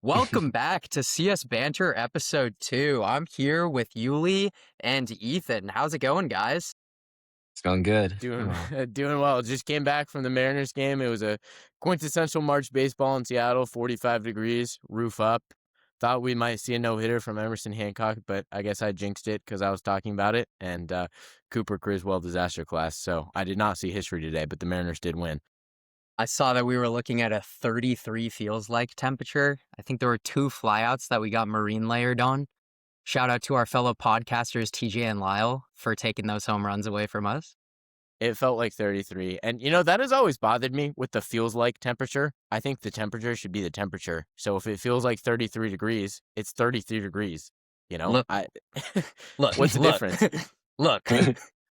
Welcome back to CS Banter episode 2. I'm here with Yuli and Ethan. How's it going, guys? It's going good. Doing doing well. Just came back from the Mariners game. It was a quintessential March baseball in Seattle, 45 degrees, roof up. Thought we might see a no-hitter from Emerson Hancock, but I guess I jinxed it because I was talking about it. And Cooper Criswell disaster class. So I did not see history today, but the Mariners did win. I saw that we were looking at a 33 feels like temperature. I think there were 2 flyouts that we got marine layered on. Shout out to our fellow podcasters, TJ and Lyle, for taking those home runs away from us. It felt like 33. And, that has always bothered me with the feels like temperature. I think the temperature should be the temperature. So if it feels like 33 degrees, it's 33 degrees. Look, What's the difference? Look,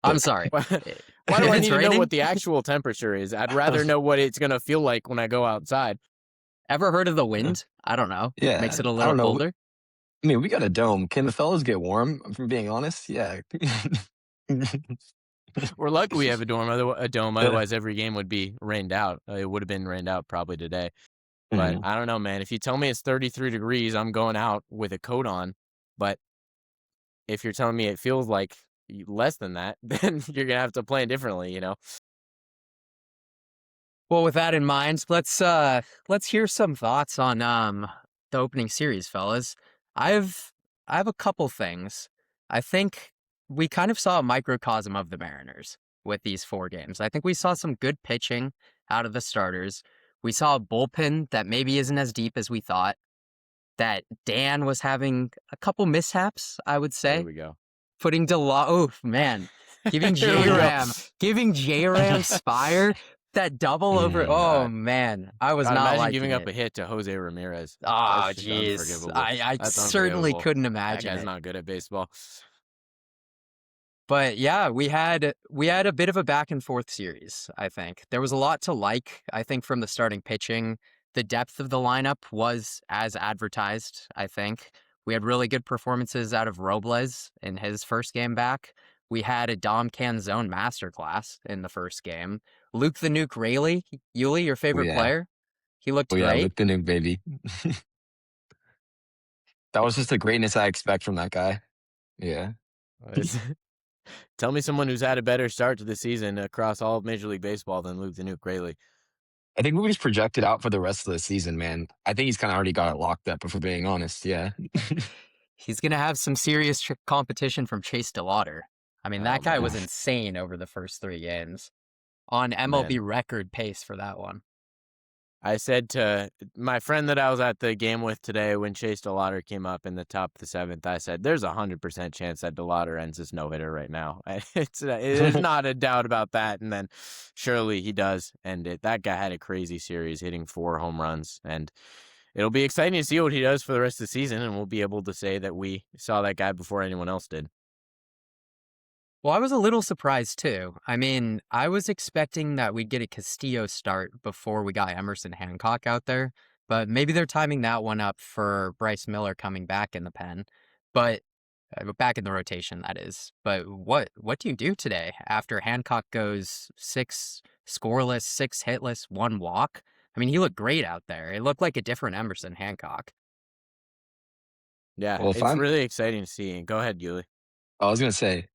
I'm sorry. Why do I need to know what the actual temperature is? I'd rather know what it's going to feel like when I go outside. Ever heard of the wind? I don't know. Yeah. Makes it a little colder. I mean, we got a dome. Can the fellas get warm? If I'm being honest, yeah. We're lucky we have a dome. Otherwise, every game would be rained out. It would have been rained out probably today. But I don't know, man. If you tell me it's 33 degrees, I'm going out with a coat on. But if you're telling me it feels like less than that, then you're going to have to plan differently, Well, with that in mind, let's hear some thoughts on the opening series, fellas. I have a couple things. I think we kind of saw a microcosm of the Mariners with these 4 games. I think we saw some good pitching out of the starters. We saw a bullpen that maybe isn't as deep as we thought. That Dan was having a couple mishaps, I would say. There we go. Putting oh man, giving J-Ram Spire that double over. Oh man, I was not liking giving it. up a hit to Jose Ramirez. Oh jeez, I certainly couldn't imagine. That guy's not good at baseball. But yeah, we had a bit of a back and forth series. I think there was a lot to like. I think from the starting pitching, the depth of the lineup was as advertised. I think we had really good performances out of Robles in his first game back. We had a Dom Canzone masterclass in the first game. Luke the Nuke Rayleigh, Yuli, your favorite player? He looked great. Yeah, Luke the Nuke, baby. That was just the greatness I expect from that guy. Yeah. Tell me someone who's had a better start to the season across all of Major League Baseball than Luke the Nuke Rayleigh. I think we just projected out for the rest of the season, man. I think he's kind of already got it locked up, if we're being honest, yeah. He's going to have some serious competition from Chase DeLauter. I mean, that guy was insane over the first 3 games. On MLB record pace for that one. I said to my friend that I was at the game with today when Chase DeLauter came up in the top of the 7th, I said, there's 100% chance that DeLauter ends his no-hitter right now. There's not a doubt about that. And then surely he does. And that guy had a crazy series, hitting 4 home runs. And it'll be exciting to see what he does for the rest of the season. And we'll be able to say that we saw that guy before anyone else did. Well, I was a little surprised, too. I mean, I was expecting that we'd get a Castillo start before we got Emerson Hancock out there, but maybe they're timing that one up for Bryce Miller coming back in the pen, but back in the rotation, that is. But what do you do today after Hancock goes 6 scoreless, 6 hitless, 1 walk? I mean, he looked great out there. It looked like a different Emerson Hancock. Yeah, well, it's really exciting to see. Go ahead, Yuli. I was going to say,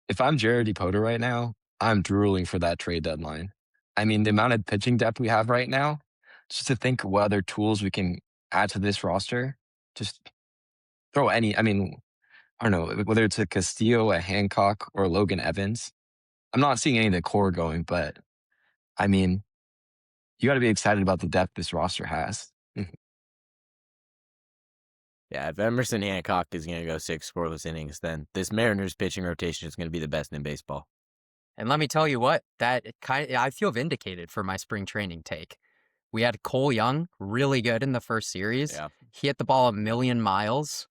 if I'm Jared DePota right now, I'm drooling for that trade deadline. I mean, the amount of pitching depth we have right now, just to think what other tools we can add to this roster, just throw any, I mean, I don't know, whether it's a Castillo, a Hancock, or Logan Evans. I'm not seeing any of the core going, but I mean, you got to be excited about the depth this roster has. Yeah, if Emerson Hancock is going to go 6 scoreless innings, then this Mariners pitching rotation is going to be the best in baseball. And let me tell you what, I feel vindicated for my spring training take. We had Cole Young, really good in the first series. Yeah. He hit the ball 1,000,000 miles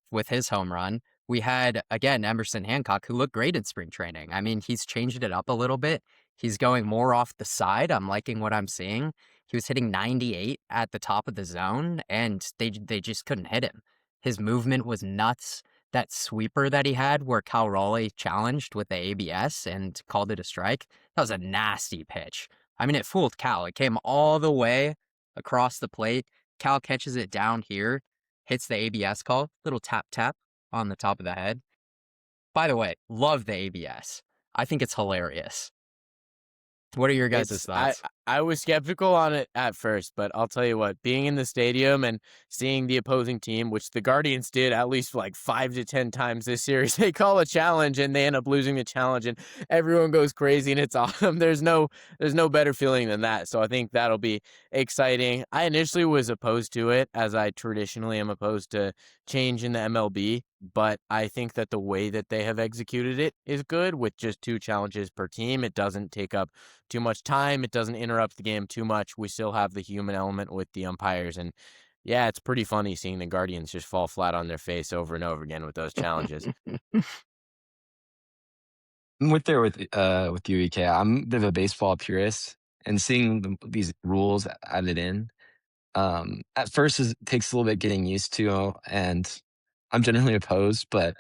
with his home run. We had, again, Emerson Hancock, who looked great in spring training. I mean, he's changed it up a little bit. He's going more off the side. I'm liking what I'm seeing. He was hitting 98 at the top of the zone, and they just couldn't hit him. His movement was nuts. That sweeper that he had where Cal Raleigh challenged with the ABS and called it a strike, that was a nasty pitch. I mean, it fooled Cal. It came all the way across the plate, Cal catches it down here, hits the ABS call, little tap tap on the top of the head. By the way, love the ABS. I think it's hilarious. What are your guys' It's I thoughts? I was skeptical on it at first, but I'll tell you what, being in the stadium and seeing the opposing team, which the Guardians did at least like 5 to 10 times this series, they call a challenge and they end up losing the challenge and everyone goes crazy and it's awesome. There's no better feeling than that. So I think that'll be exciting. I initially was opposed to it, as I traditionally am opposed to change in the MLB, but I think that the way that they have executed it is good with just 2 challenges per team. It doesn't take up too much time. It doesn't interrupt the game too much. We still have the human element with the umpires. And yeah, it's pretty funny seeing the Guardians just fall flat on their face over and over again with those challenges. I'm with you, EK. I'm a bit of a baseball purist, and seeing these rules added in, at first it takes a little bit getting used to, and I'm generally opposed, but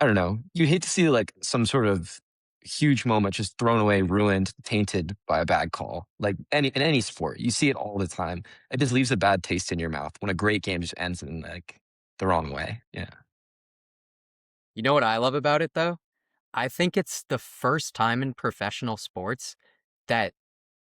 I don't know. You hate to see like some sort of huge moment just thrown away, ruined, tainted by a bad call. Like in any sport, you see it all the time. It just leaves a bad taste in your mouth when a great game just ends in like the wrong way. Yeah. You know what I love about it though? I think it's the first time in professional sports that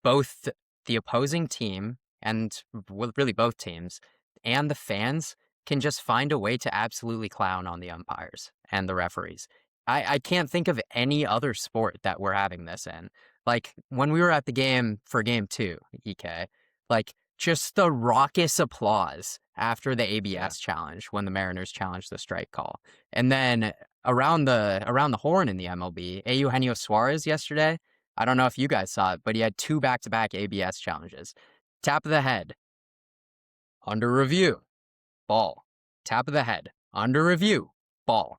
both the opposing team and well, really both teams and the fans can just find a way to absolutely clown on the umpires and the referees. I can't think of any other sport that we're having this in. Like when we were at the game for game two, EK, like just the raucous applause after the Yeah. ABS challenge when the Mariners challenged the strike call. And then around the horn in the MLB, Eugenio Suarez yesterday, I don't know if you guys saw it, but he had 2 back-to-back ABS challenges. Tap of the head, under review, ball. Tap of the head, under review, ball.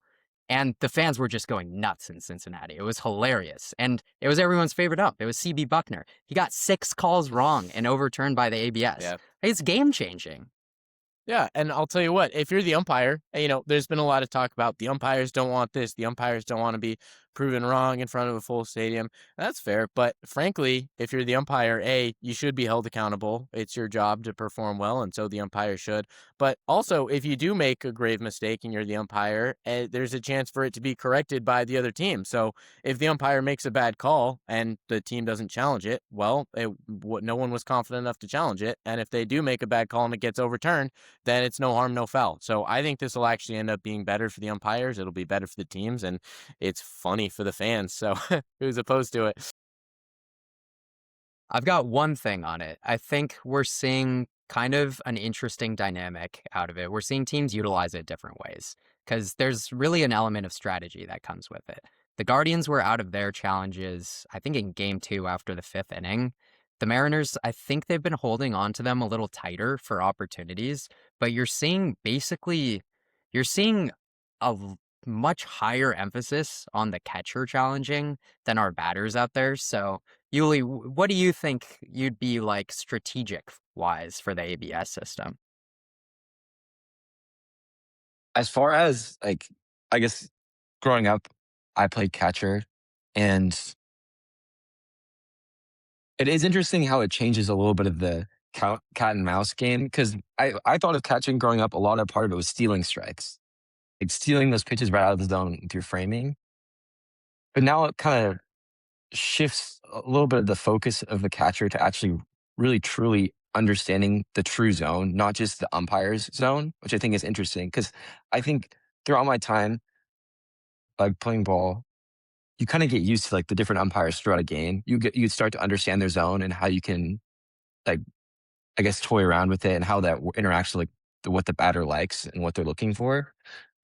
And the fans were just going nuts in Cincinnati. It was hilarious. And it was everyone's favorite ump. It was CB Buckner. He got 6 calls wrong and overturned by the ABS. Yeah. It's game-changing. Yeah, and I'll tell you what, if you're the umpire, there's been a lot of talk about the umpires don't want this, the umpires don't want to be proven wrong in front of a full stadium. That's fair, but frankly, if you're the umpire, you should be held accountable. It's your job to perform well, and so the umpire should. But also, if you do make a grave mistake and you're the umpire, there's a chance for it to be corrected by the other team. So if the umpire makes a bad call and the team doesn't challenge it, well, no one was confident enough to challenge it. And if they do make a bad call and it gets overturned, then it's no harm, no foul. So I think this will actually end up being better for the umpires. It'll be better for the teams, and it's funny for the fans. So who's opposed to it? I've got one thing on it. I think we're seeing kind of an interesting dynamic out of it. We're seeing teams utilize it different ways because there's really an element of strategy that comes with it. The Guardians were out of their challenges, I think, in game two after the fifth inning. The Mariners, I think they've been holding on to them a little tighter for opportunities, but you're seeing much higher emphasis on the catcher challenging than our batters out there. So Yuli, what do you think you'd be like strategic wise for the ABS system? As far as like, I guess growing up, I played catcher, and it is interesting how it changes a little bit of the cat and mouse game, because I thought of catching growing up, a lot of part of it was stealing strikes, like stealing those pitches right out of the zone through framing. But now it kind of shifts a little bit of the focus of the catcher to actually really truly understanding the true zone, not just the umpire's zone, which I think is interesting because I think throughout my time like playing ball, you kind of get used to like the different umpires throughout a game. You start to understand their zone and how you can like I guess toy around with it and how that interacts with like what the batter likes and what they're looking for.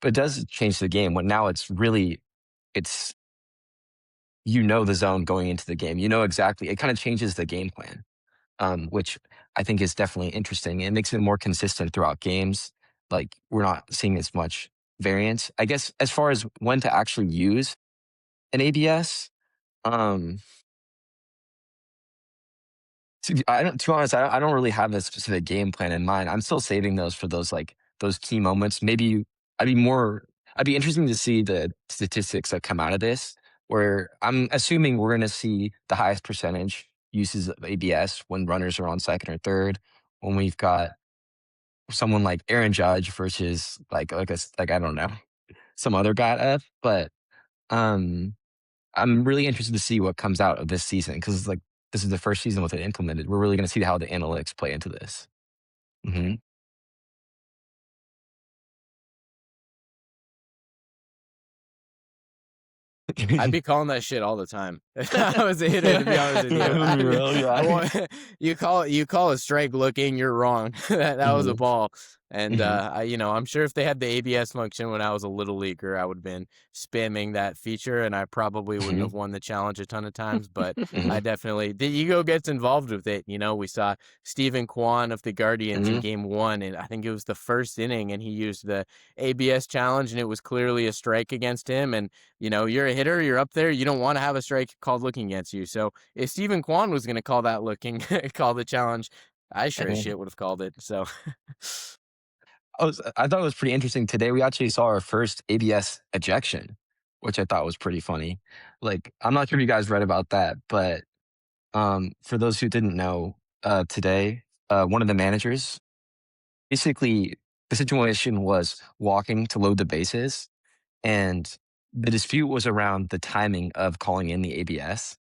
But it does change the game when now it's the zone going into the game. You know exactly. It kind of changes the game plan, which I think is definitely interesting. It makes it more consistent throughout games. Like we're not seeing as much variance. I guess as far as when to actually use an ABS, um, to be honest, I don't really have a specific game plan in mind. I'm still saving those for those key moments. Maybe I'd be more. I'd be interesting to see the statistics that come out of this. Where I'm assuming we're going to see the highest percentage uses of ABS when runners are on second or third. When we've got someone like Aaron Judge versus like I don't know, some other guy at F. But um, I'm really interested to see what comes out of this season because like this is the first season with it implemented. We're really going to see how the analytics play into this. Hmm. I'd be calling that shit all the time. If I was a hitter, to be honest with you. Let me roll, I yeah. want, you call a strike looking, you're wrong. That was a Hmm. ball. And Hmm. I'm sure if they had the ABS function when I was a little leaguer, I would have been spamming that feature, and I probably wouldn't Hmm. have won the challenge a ton of times. But Hmm. I definitely the ego gets involved with it. We saw Stephen Kwan of the Guardians in Hmm. Game 1, and I think it was the first inning, and he used the ABS challenge, and it was clearly a strike against him. And you're a hitter, you're up there, you don't want to have a strike called looking against you. So if Stephen Kwan was going to call that looking, call the challenge, I sure as shit would have called it. So I thought it was pretty interesting. Today we actually saw our first ABS ejection, which I thought was pretty funny. Like, I'm not sure if you guys read about that, but for those who didn't know, today, one of the managers, basically the situation was walking to load the bases, and the dispute was around the timing of calling in the ABS.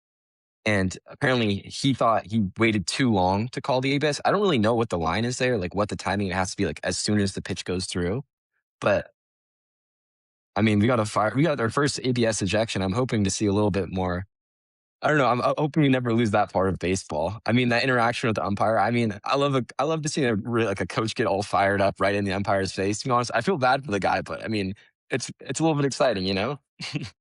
And apparently he thought he waited too long to call the ABS. I don't really know what the line is there, like what the timing, it has to be like as soon as the pitch goes through. But I mean, we got our first ABS ejection. I'm hoping to see a little bit more. I don't know. I'm hoping we never lose that part of baseball. I mean, that interaction with the umpire. I mean, I love to see like a coach get all fired up right in the umpire's face. To be honest, I feel bad for the guy, but I mean, it's a little bit exciting, you know?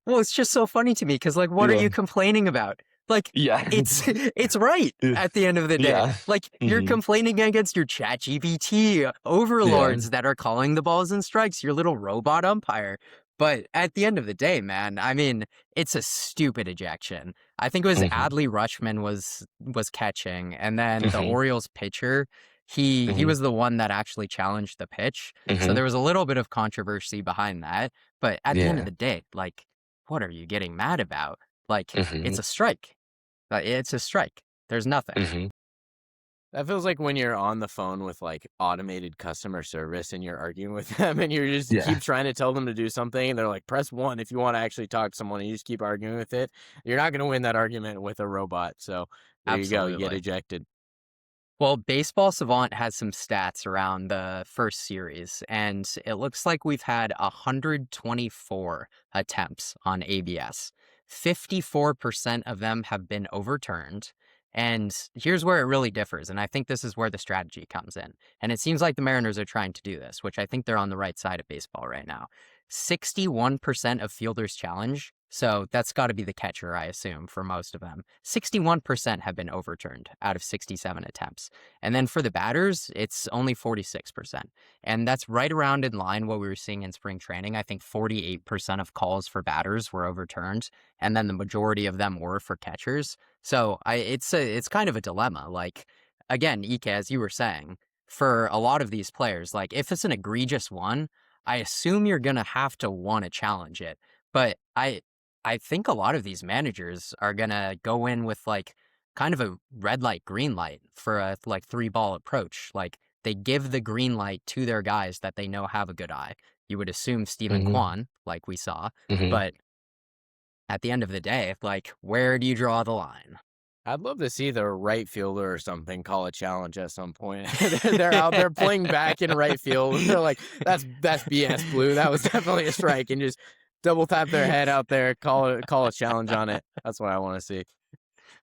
Well, it's just so funny to me because, like, what are Yeah, you complaining about? Like, yeah, it's it's right at the end of the day. yeah, Like, you're hmm, complaining against your ChatGPT yeah, overlords that are calling the balls and strikes, your little robot umpire. But at the end of the day, man, I mean, it's a stupid ejection. I think it was hmm, Adley Rutschman was catching, and then the hmm, Orioles pitcher, he hmm, was the one that actually challenged the pitch. So hmm, there was a little bit of controversy behind that. But at the end of yeah, the day, like, what are you getting mad about? Like, hmm, it's a strike. It's a strike. There's nothing. hmm, that feels like when you're on the phone with like automated customer service and you're arguing with them and you're just yeah, keep trying to tell them to do something and they're like, press 1 if you want to actually talk to someone, and you just keep arguing with it. You're not going to win that argument with a robot. So there you go. You get Absolutely. ejected. Well, Baseball Savant has some stats around the first series, and it looks like we've had 124 attempts on ABS. 54% of them have been overturned. And here's where it really differs, and I think this is where the strategy comes in. And it seems like the Mariners are trying to do this, which I think they're on the right side of baseball right now. 61% of fielders challenge, so that's got to be the catcher, I assume, for most of them. 61% have been overturned out of 67 attempts. And then for the batters, it's only 46%. And that's right around in line what we were seeing in spring training. I think 48% of calls for batters were overturned, and then the majority of them were for catchers. So it's kind of a dilemma. Like, again, Ike, as you were saying, for a lot of these players, like if it's an egregious one, I assume you're gonna have to want to challenge it. But I think a lot of these managers are gonna go in with like kind of a red light, green light for a like 3-ball approach. Like they give the green light to their guys that they know have a good eye. You would assume Stephen hmm, Kwan, like we saw, hmm. but at the end of the day, like where do you draw the line? I'd love to see the right fielder or something call a challenge at some point. They're out there playing back in right field, and they're like, "That's BS, Blue. That was definitely a strike," and just double tap their head out there, call a challenge on it. That's what I want to see.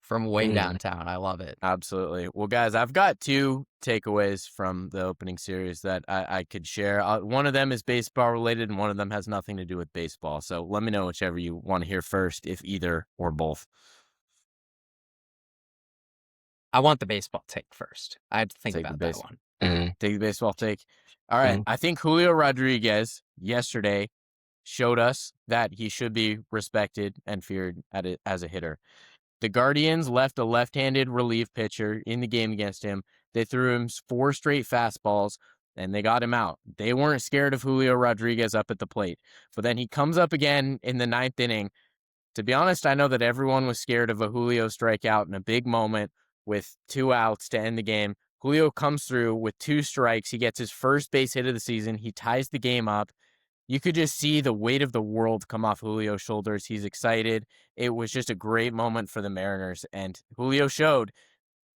From way Yeah. downtown. I love it. Absolutely. Well, guys, I've got two takeaways from the opening series that I could share. One of them is baseball related, and one of them has nothing to do with baseball. So let me know whichever you want to hear first, if either or both. I want the baseball take first. I had to think Take the about that base. one. Hmm. Take the baseball take. All right. Hmm. I think Julio Rodriguez yesterday showed us that he should be respected and feared as a hitter. The Guardians left a left-handed relief pitcher in the game against him. They threw him 4 straight fastballs, and they got him out. They weren't scared of Julio Rodriguez up at the plate. But then he comes up again in the 9th inning. To be honest, I know that everyone was scared of a Julio strikeout in a big moment with 2 outs to end the game. Julio comes through with 2 strikes. He gets his first base hit of the season. He ties the game up. You could just see the weight of the world come off Julio's shoulders. He's excited. It was just a great moment for the Mariners, and Julio showed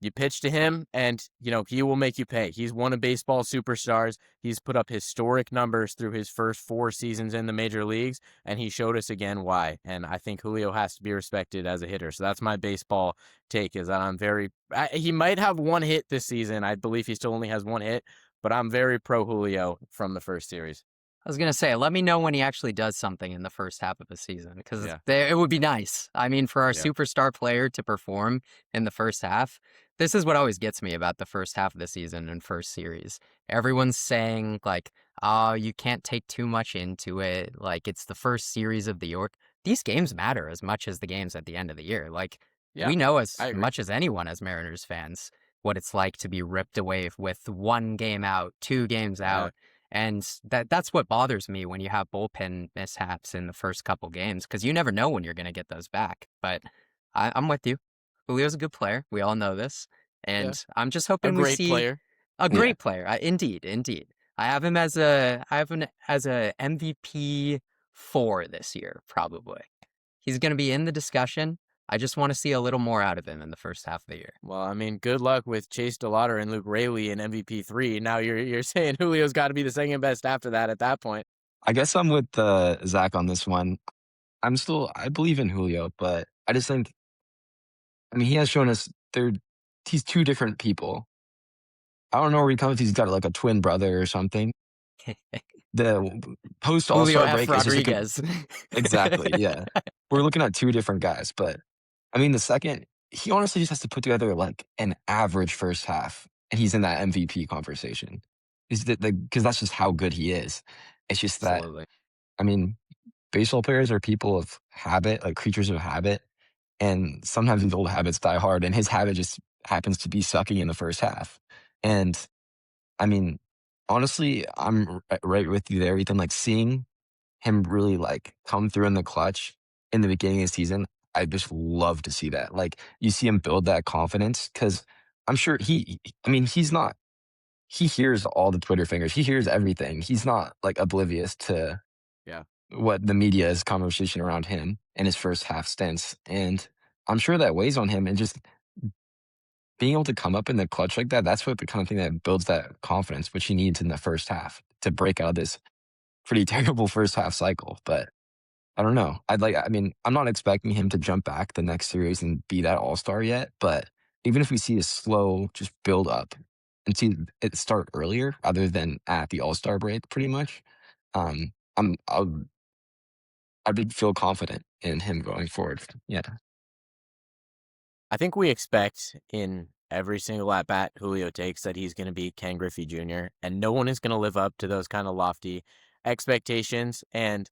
you pitch to him and, he will make you pay. He's one of baseball's superstars. He's put up historic numbers through his first 4 seasons in the major leagues, and he showed us again why. And I think Julio has to be respected as a hitter. So that's my baseball take, is that he might have 1 hit this season. I believe he still only has 1 hit, but I'm very pro Julio from the first series. I was going to say, let me know when he actually does something in the first half of the season, because Yeah. it would be nice. I mean, for our Yeah. superstar player to perform in the first half, this is what always gets me about the first half of the season and first series. Everyone's saying, like, oh, you can't take too much into it. Like, it's the first series of the year. These games matter as much as the games at the end of the year. Like, Yeah, we know as I agree. much as anyone as Mariners fans what it's like to be ripped away with 1 game out, 2 games Yeah. out. And that's what bothers me when you have bullpen mishaps in the first couple games, because you never know when you're going to get those back. But I'm with you. Julio's a good player. We all know this. Yeah. And I'm just A hoping we great see player. a Yeah. great player. Indeed, indeed. I have him as a MVP 4 this year, probably. He's going to be in the discussion. I just want to see a little more out of him in the first half of the year. Well, I mean, good luck with Chase DeLauter and Luke Raley in MVP 3. Now you're saying Julio's got to be the second best after that at that point. I guess I'm with Zach on this one. I believe in Julio, but I just think, I mean, he has shown us he's 2 different people. I don't know where he comes. He's got like a twin brother or something. The post All Julio Star F. break is just like Rodriguez. exactly, yeah. We're looking at 2 different guys, but I mean, the second he honestly just has to put together like an average first half, and he's in that MVP conversation. Is that because that's just how good he is. It's just that, Absolutely. I mean, baseball players are people of habit, like creatures of habit, and sometimes these old habits die hard. And his habit just happens to be sucking in the first half. And I mean, honestly, I'm right with you there, Ethan. Like seeing him really like come through in the clutch in the beginning of the season, I just love to see that. Like you see him build that confidence because I'm sure I mean, he hears all the Twitter fingers. He hears everything. He's not like oblivious to Yeah. what the media's conversation around him in his first half stints. And I'm sure that weighs on him and just being able to come up in the clutch like that, that's what the kind of thing that builds that confidence, which he needs in the first half to break out of this pretty terrible first half cycle. But I don't know. I mean, I'm not expecting him to jump back the next series and be that all-star yet, but even if we see a slow just build up and see it start earlier rather than at the all-star break pretty much, um, I would feel confident in him going forward. Yeah. I think we expect in every single at bat Julio takes that he's going to be Ken Griffey Jr., and no one is going to live up to those kind of lofty expectations. And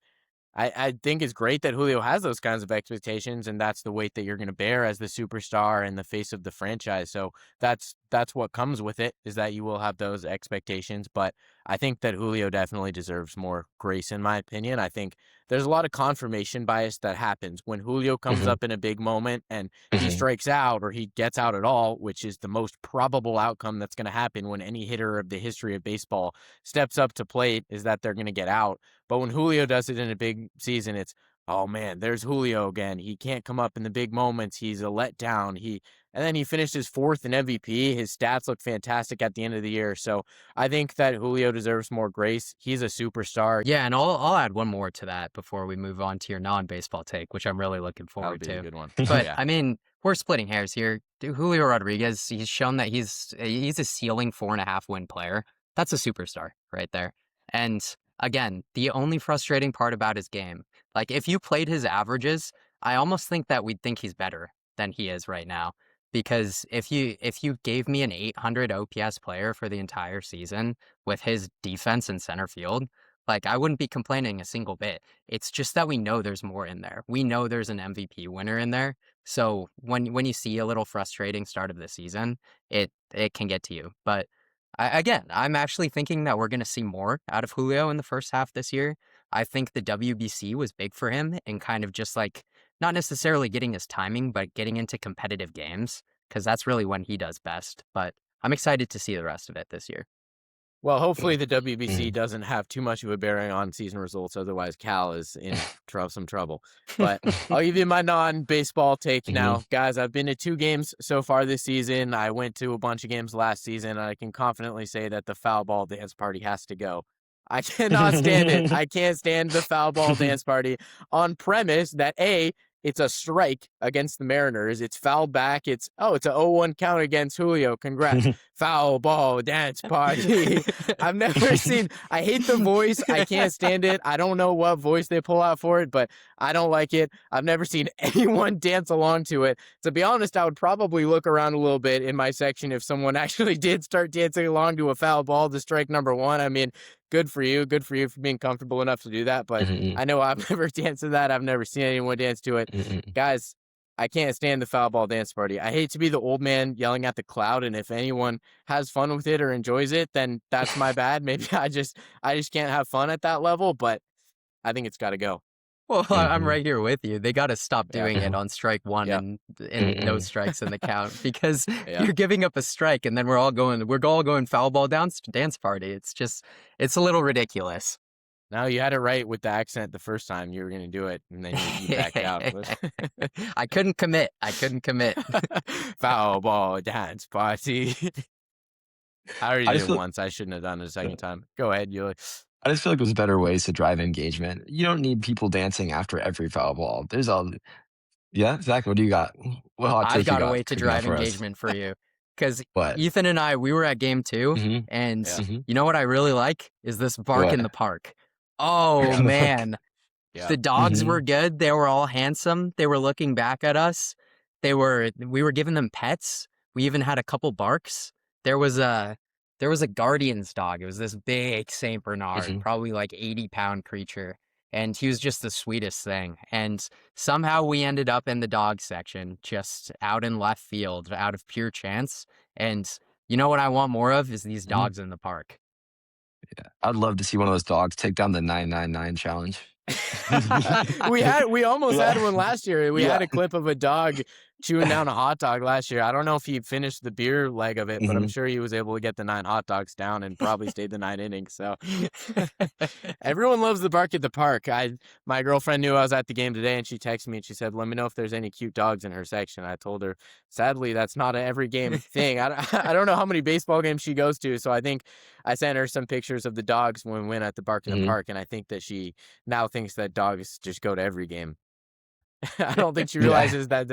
I think it's great that Julio has those kinds of expectations, and that's the weight that you're going to bear as the superstar and the face of the franchise. So that's what comes with it, is that you will have those expectations. But I think that Julio definitely deserves more grace, in my opinion. I think there's a lot of confirmation bias that happens when Julio comes Hmm. up in a big moment and he Hmm. strikes out or he gets out at all, which is the most probable outcome that's going to happen when any hitter of the history of baseball steps up to plate, is that they're going to get out. But when Julio does it in a big season, it's, oh man, there's Julio again. He can't come up in the big moments. He's a letdown. And then he finished his 4th in MVP. His stats look fantastic at the end of the year. So I think that Julio deserves more grace. He's a superstar. Yeah, and I'll add one more to that before we move on to your non-baseball take, which I'm really looking That would forward be a to. good one. But Yeah. I mean, we're splitting hairs here. Julio Rodriguez, he's shown that he's a ceiling 4.5 win player. That's a superstar right there. And again, the only frustrating part about his game, like if you played his averages, I almost think that we'd think he's better than he is right now. Because if you gave me an 800 OPS player for the entire season with his defense in center field, like I wouldn't be complaining a single bit. It's just that we know there's more in there. We know there's an MVP winner in there. So when you see a little frustrating start of the season, it can get to you. But again, I'm actually thinking that we're going to see more out of Julio in the first half this year. I think the WBC was big for him and kind of just like not necessarily getting his timing, but getting into competitive games, because that's really when he does best. But Mm-hmm. excited to see the rest of it this year. Well, hopefully the WBC Mhm. doesn't have too much of a bearing on season results. Otherwise, Cal is in some trouble. But I'll give you my non-baseball take Mhm. now. Guys, I've been to 2 games so far this season. I went to a bunch of games last season, and I can confidently say that the foul ball dance party has to go. I cannot stand it. I can't stand the foul ball dance party on premise that it's a strike against the Mariners. It's fouled back. It's a 0-1 count against Julio. Congrats. Foul ball dance party. I've never seen. I hate the voice. I can't stand it. I don't know what voice they pull out for it, but I don't like it. I've never seen anyone dance along to it. To be honest, I would probably look around a little bit in my section if someone actually did start dancing along to a foul ball to strike number 1. I mean, good for you. Good for you for being comfortable enough to do that. But Mhm. I know I've never danced to that. I've never seen anyone dance to it. Mhm. Guys, I can't stand the foul ball dance party. I hate to be the old man yelling at the cloud, and if anyone has fun with it or enjoys it, then that's my bad. Maybe I just can't have fun at that level, but I think it's got to go. Well, I'm Mhm. right here with you. They got to stop Yeah. doing it on strike 1 Yeah. and no Mhm. strikes in the count because Yeah. you're giving up a strike and then we're all going foul ball dance party. It's a little ridiculous. Now you had it right with the accent the first time you were going to do it, and then you backed out. I couldn't commit. I couldn't commit. Foul ball dance party. I already I did just it feel once. I shouldn't have done it a second time. Go ahead. You're like, I just feel like there's better ways to drive engagement. You don't need people dancing after every foul ball. There's all Yeah, Zach, what do you got? What hot I've take you got a got way to cooking up drive for us? engagement for you because What? Ethan and I, we were at game 2, Mhm. and yeah. Mhm. you know what I really like is this bark What? in the park. Oh, Barking Yeah. the fuck. man. Yeah. The dogs were Mhm. good. They were all handsome. They were looking back at us. We were giving them pets. We even had a couple barks. There was a there was a guardian's dog. It was this big Saint Bernard, Mhm. probably like 80-pound creature. And he was just the sweetest thing. And somehow we ended up in the dog section, just out in left field, out of pure chance. And you know what I want more of is these Mhm. dogs in the park. I'd love to see one of those dogs take down the 999 challenge. We almost had Yeah. one last year. We had Yeah. a clip of a dog chewing down a hot dog last year. I don't know if he finished the beer leg of it, but I'm Mhm. sure he was able to get the 9 hot dogs down and probably stayed the 9 innings. So everyone loves the bark at the park. My girlfriend knew I was at the game today, and she texted me and she said, "Let me know if there's any cute dogs in her section." I told her, sadly, that's not an every game thing. I don't know how many baseball games she goes to, so I think I sent her some pictures of the dogs when we went at the bark in the Mhm. park, and I think that she now thinks that dogs just go to every game. I don't think she Yeah. realizes that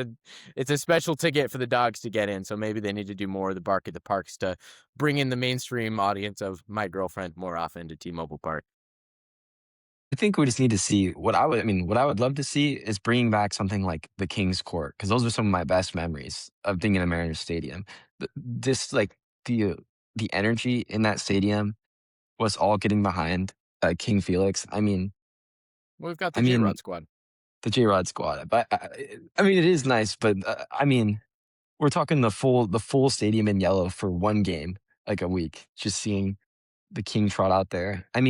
it's a special ticket for the dogs to get in. So maybe they need to do more of the bark at the parks to bring in the mainstream audience of my girlfriend more often to T-Mobile Park. I think we just need to see what I would love to see is bringing back something like the King's Court because those are some of my best memories of being in a Mariners stadium. Just like the the energy in that stadium was all getting behind King Felix. We've got I the J mean Rod squad. the J Rod squad, but I mean it is nice. But we're talking the full stadium in yellow for one game, like a week, just seeing the King trot out there. I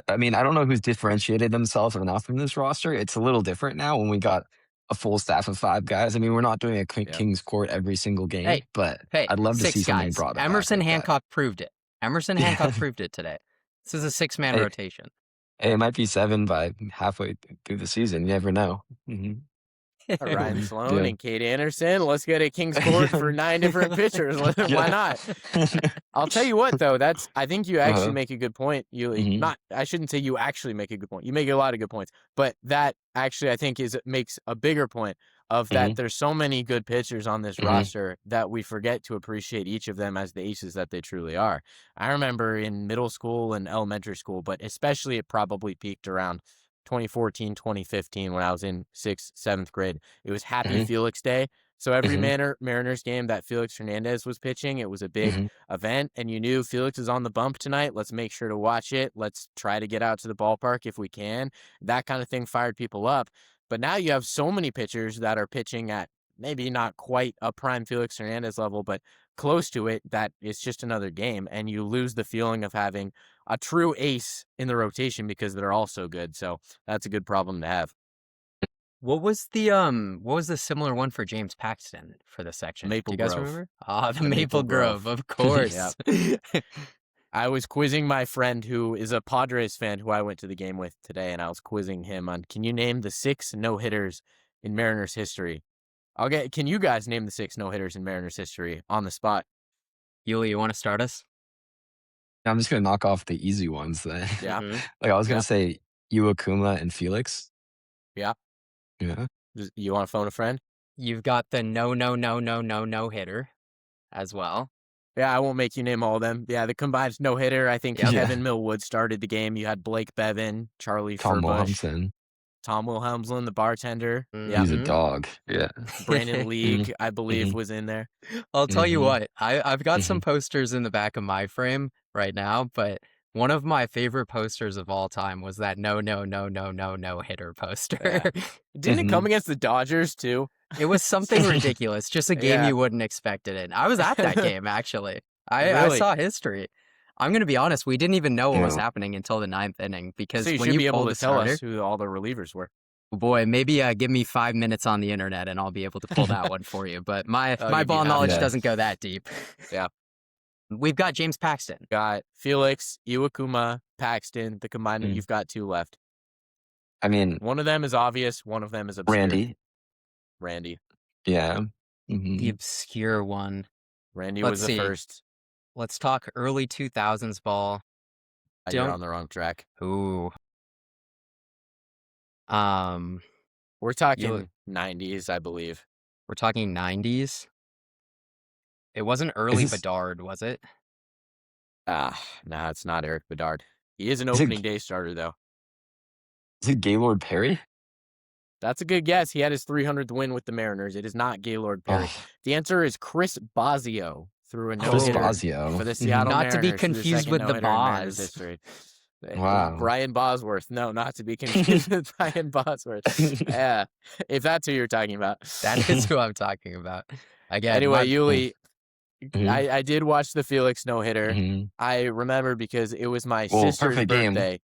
don't know who's differentiated themselves enough from this roster. It's a little different now when we got a full staff of 5 guys. I mean, we're not doing a Yeah. King's Court every single game, Hey, but hey, I'd love to see 6 something guys. brought back Emerson like that. Hancock proved it. Emerson Hancock Yeah. proved it today. This is a 6-man Hey, rotation. hey, it might be 7 by halfway through the season. You never know. Ryan Sloan Yeah. and Kate Anderson. Let's get a King's Court Yeah. for 9 different pitchers. Why Yeah. not? I'll tell you what, though, I think you actually Uh-huh. make a good point. Mhm. I shouldn't say you actually make a good point. You make a lot of good points, but that actually I think makes a bigger point of that Mhm. there's so many good pitchers on this Mhm. roster that we forget to appreciate each of them as the aces that they truly are. I remember in middle school and elementary school, but especially it probably peaked around 2014, 2015 when I was in 6th, 7th grade. It was Happy Mhm. Felix Day. So every Mhm. Mariners game that Felix Hernandez was pitching, it was a big Mhm. event, and you knew Felix is on the bump tonight. Let's make sure to watch it. Let's try to get out to the ballpark if we can. That kind of thing fired people up. But now you have so many pitchers that are pitching at maybe not quite a prime Felix Hernandez level, but close to it, that it's just another game. And you lose the feeling of having a true ace in the rotation because they're all so good. So that's a good problem to have. what was the similar one for James Paxton for this section? Do Maple you guys Grove. remember? Ah, the The Maple Maple Grove, Grove. of Yep. course. I was quizzing my friend who is a Padres fan who I went to the game with today, and I was quizzing him on, can you name the 6 no-hitters in Mariners history? Can you guys name the 6 no-hitters in Mariners history on the spot? Yuli, you want to start us? I'm just gonna knock off the easy ones then. Yeah. Mm-hmm. Like I was gonna Yeah. say Iwakuma and Felix. Yeah. Yeah. You want to phone a friend? You've got the no hitter as well. Yeah, I won't make you name all of them. Yeah, the combined no-hitter, I think Yep. Yeah. Kevin Millwood started the game. You had Blake Bevan, Charlie Tom Furbush, Wilhelmsen. Tom Wilhelmsen, the bartender. Yeah. He's a Mhm. dog. Yeah. Brandon League, I believe, Mhm. was in there. I'll tell you Mhm. what, I've got some Mhm. posters in the back of my frame right now, but one of my favorite posters of all time was that no hitter poster. Yeah. Didn't it come Mhm. against the Dodgers too? It was something ridiculous, just a game Yeah. you wouldn't expect it in. I was at that game, actually. I Really? saw history. I'm going to be honest, we didn't even know what was Yeah. happening until the 9th inning because So you when should you be able pull to the tell starter, us who all the relievers were. boy, maybe give me 5 minutes on the internet and I'll be able to pull that one for you. But my I'll give you ball half knowledge Yeah. doesn't go that deep. Yeah. We've got James Paxton. Got Felix, Iwakuma, Paxton, the combined. Mm. You've got 2 left. I mean, One of them is obvious. One of them is obscure. Randy. Randy. Yeah. The Mhm. obscure one. Randy Let's was the see. first. Let's talk early 2000s ball. You're Don't- on the wrong track. Ooh. We're talking 90s, I believe. We're talking 90s. It wasn't early this- Bedard, was it? Nah, it's not Eric Bedard. He is an Is it- opening day starter, though. Is it Gaylord Perry? That's a good guess. He had his 300th win with the Mariners. It is not Gaylord Perry. Oh, The answer is Chris Bosio through a Chris no-hitter Bosio. for the Mhm. Seattle Not to be Mariners, through the confused second with the no-hitter in Mariners Boz. history. Wow. Brian Bosworth. No, not to be confused with Brian Bosworth. Yeah, if that's who you're talking about. That is who I'm talking about. Again, Anyway, Yuli, Mhm. I did watch the Felix no-hitter. Mhm. I remember because it was my Well, sister's perfect game. birthday.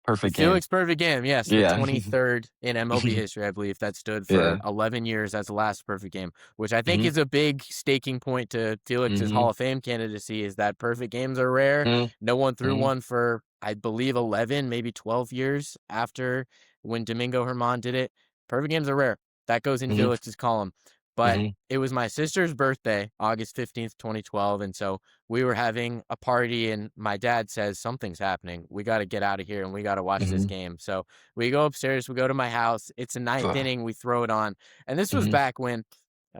Perfect game. Felix perfect game, yes. The Yeah. 23rd in MLB history, I believe, that stood for Yeah. 11 years as the last perfect game, which I think Mhm. is a big staking point to Felix's Mhm. Hall of Fame candidacy, is that perfect games are rare. Mhm. No one threw Mhm. one for, I believe, 11, maybe 12 years after when Domingo Herman did it. Perfect games are rare. That goes in Mhm. Felix's column. But Mhm. it was my sister's birthday, August 15th, 2012, and so we were having a party, and my dad says, something's happening. We got to get out of here, and we got to watch this Mhm. game. So we go upstairs, we go to my house. It's a 9th Ugh. inning. We throw it on. And this was Mhm. back when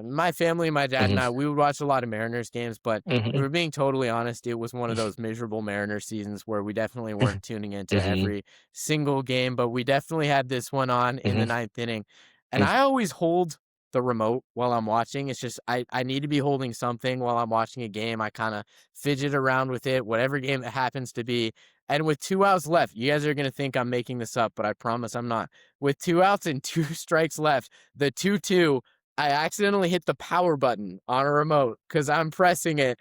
my family, my dad and Mhm. I, we would watch a lot of Mariners games, but if Mhm. we're being totally honest, it was one of those miserable Mariners seasons where we definitely weren't tuning into Mhm. every single game, but we definitely had this one on in the Mhm. 9th inning. And Mhm. I always hold the remote while I'm watching. It's just I need to be holding something while I'm watching a game. I kind of fidget around with it, whatever game it happens to be. And with 2 outs left, you guys are gonna think I'm making this up, but I promise I'm not. With 2 outs and 2 strikes left, the 2-2, I accidentally hit the power button on a remote because I'm pressing it.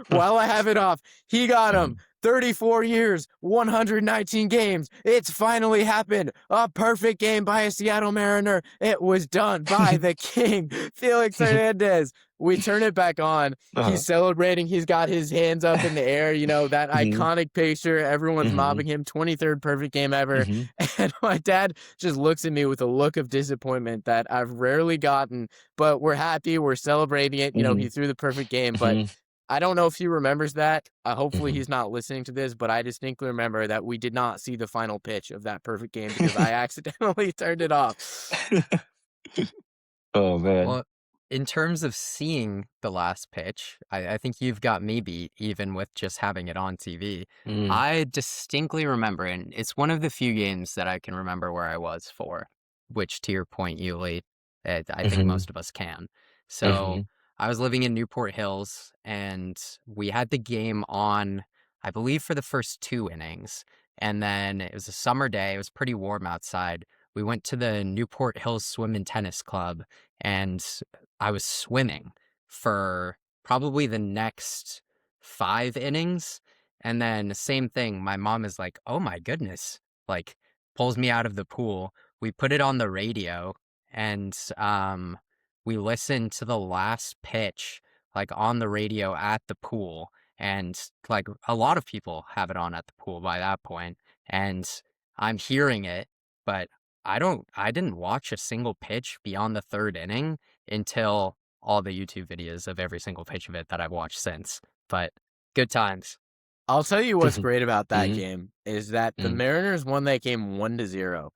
While I have it off, he got him. 34 years, 119 games. It's finally happened. A perfect game by a Seattle Mariner. It was done by the king, Felix Hernandez. We turn it back on. Uh-huh. He's celebrating. He's got his hands up in the air. You know, that Mhm. iconic picture. Everyone's Mhm. mobbing him. 23rd perfect game ever. Mhm. And my dad just looks at me with a look of disappointment that I've rarely gotten, but we're happy. We're celebrating it. You know, he Mhm. threw the perfect game, but Mhm. I don't know if he remembers that. Hopefully Mhm. he's not listening to this, but I distinctly remember that we did not see the final pitch of that perfect game because I accidentally turned it off. Oh man. Well, in terms of seeing the last pitch, I think you've got me beat, even with just having it on TV. Mm. I distinctly remember, and it's one of the few games that I can remember where I was for, which to your point, Yuli, I think Mhm. most of us can. So Mhm. I was living in Newport Hills, and we had the game on, I believe, for the first 2 innings. And then it was a summer day. It was pretty warm outside. We went to the Newport Hills Swim and Tennis Club, and I was swimming for probably the next 5 innings. And then same thing, my mom is like, "Oh my goodness," like pulls me out of the pool. we put it on the radio and we listened to the last pitch like on the radio at the pool, and like a lot of people have it on at the pool by that point, and I'm hearing it, but I didn't watch a single pitch beyond the third inning until all the YouTube videos of every single pitch of it that I've watched since. But good times. I'll tell you what's great about that Mhm, game is that the mhm. Mariners won that game 1-0.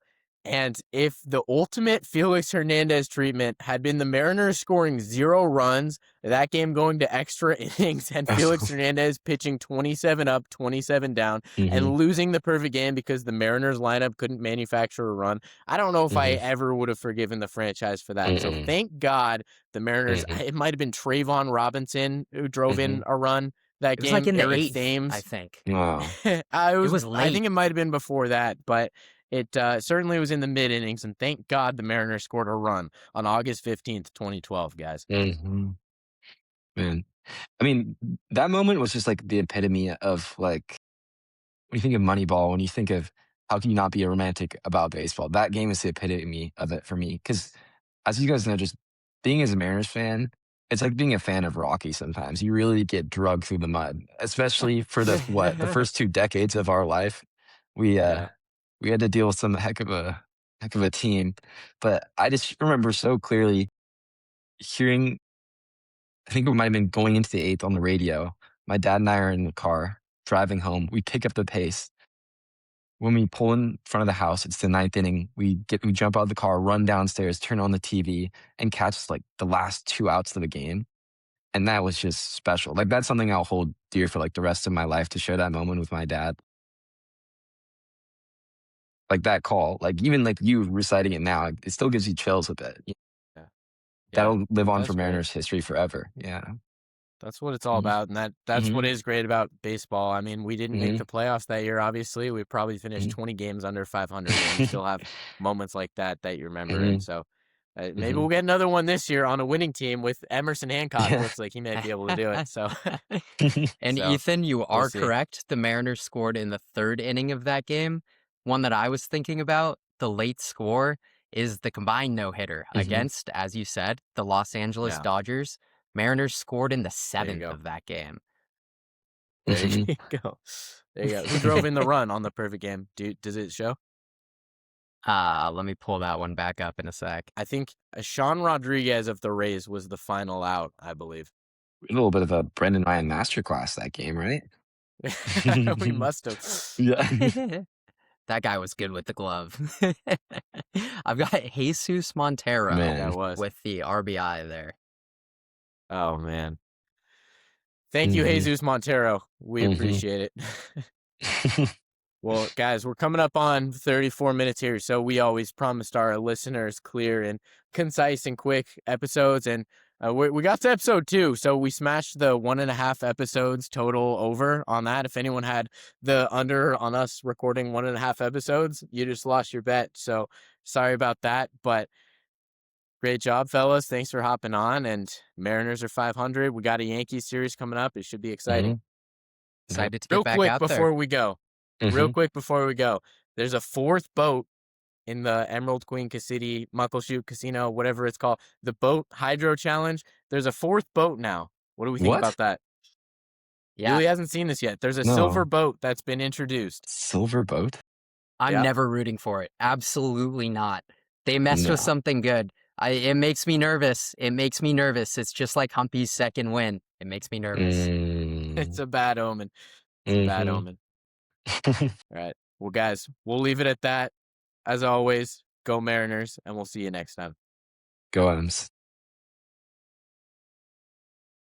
And if the ultimate Felix Hernandez treatment had been the Mariners scoring 0 runs, that game going to extra innings, and Felix Hernandez pitching 27 up, 27 down, Mhm, and losing the perfect game because the Mariners lineup couldn't manufacture a run, I don't know if I mhm, ever would have forgiven the franchise for that. So mm-mm, thank God the Mariners, mhm, it might have been Trayvon Robinson who drove in mhm. a run that It was like game, in the Eric eighth, I Thames. think. Wow. It was I late. think it might have been before that, but it certainly was in the mid innings. And thank God the Mariners scored a run on August 15th, 2012, guys. Mhm, man. I mean, that moment was just, like, the epitome of, like, when you think of Moneyball, when you think of how can you not be a romantic about baseball, that game is the epitome of it for me. Because as you guys know, just being as a Mariners fan, it's like being a fan of Rocky sometimes. You really get drugged through the mud, especially for the first 2 decades of our life. We, uh, Yeah. we had to deal with some heck of a team, but I just remember so clearly hearing I think it might have been going into the 8th on the radio. My dad and I are in the car driving home. We pick up the pace. When we pull in front of the house, it's the ninth inning. We jump out of the car, run downstairs, turn on the TV, and catch like the last 2 outs of the game. And that was just special. Like that's something I'll hold dear for like the rest of my life to share that moment with my dad. Like that call, like even like you reciting it now, it still gives you chills a bit. Yeah. Yeah. That'll live on for That's great. Mariners history forever. Yeah. That's what it's all Mhm. about. And that's what Mhm. is great about baseball. I mean, we didn't make Mhm. the playoffs that year, obviously. We probably finished Mhm. 20 games under 500, and you still have moments like that you remember. And Mhm. so maybe we'll Mhm. get another one this year on a winning team with Emerson Hancock. Yeah. Looks like he may be able to do it. So, And so Ethan, you we'll are see. correct. The Mariners scored in the third inning of that game. One that I was thinking about, the late score, is the combined no-hitter Mhm. against, as you said, the Los Angeles Yeah. Dodgers. Mariners scored in the There you seventh go. of that game. There Mhm. you go. There you go. Who drove in the run on the perfect game? Does it show? Let me pull that one back up in a sec. I think Sean Rodriguez of the Rays was the final out, I believe. A little bit of a Brendan Ryan masterclass that game, right? We must have. Yeah. That guy was good with the glove. I've got Jesus Montero Yeah, it Man. was. with the RBI there. Oh man. Thank you, Mhm. Jesus Montero. We Mhm. appreciate it. Well, guys, we're coming up on 34 minutes here, so we always promised our listeners clear and concise and quick episodes, and we got to episode 2, so we smashed the 1.5 episodes total over on that. If anyone had the under on us recording 1.5 episodes, you just lost your bet, so sorry about that, but great job, fellas. Thanks for hopping on, and Mariners are 500. We got a Yankees series coming up. It should be exciting. Mhm. Yep. Excited to get Real back quick out there. before we go, real Mhm. quick before we go, there's a 4th boat in the Emerald Queen Casino, Muckleshoot Casino, whatever it's called, the boat hydro challenge. There's a 4th boat now. What do we think What? about that? Yeah, Yuli hasn't seen this yet. There's a silver No. boat that's been introduced. Silver boat? I'm Yep. never rooting for it. Absolutely not. They messed with No. something good. It makes me nervous. It makes me nervous. It's just like Humpy's second win. It makes me nervous. It's Mm. a bad omen. It's a bad Mhm. omen. All right. Well, guys, we'll leave it at that. As always, go Mariners, and we'll see you next time. Go Adams.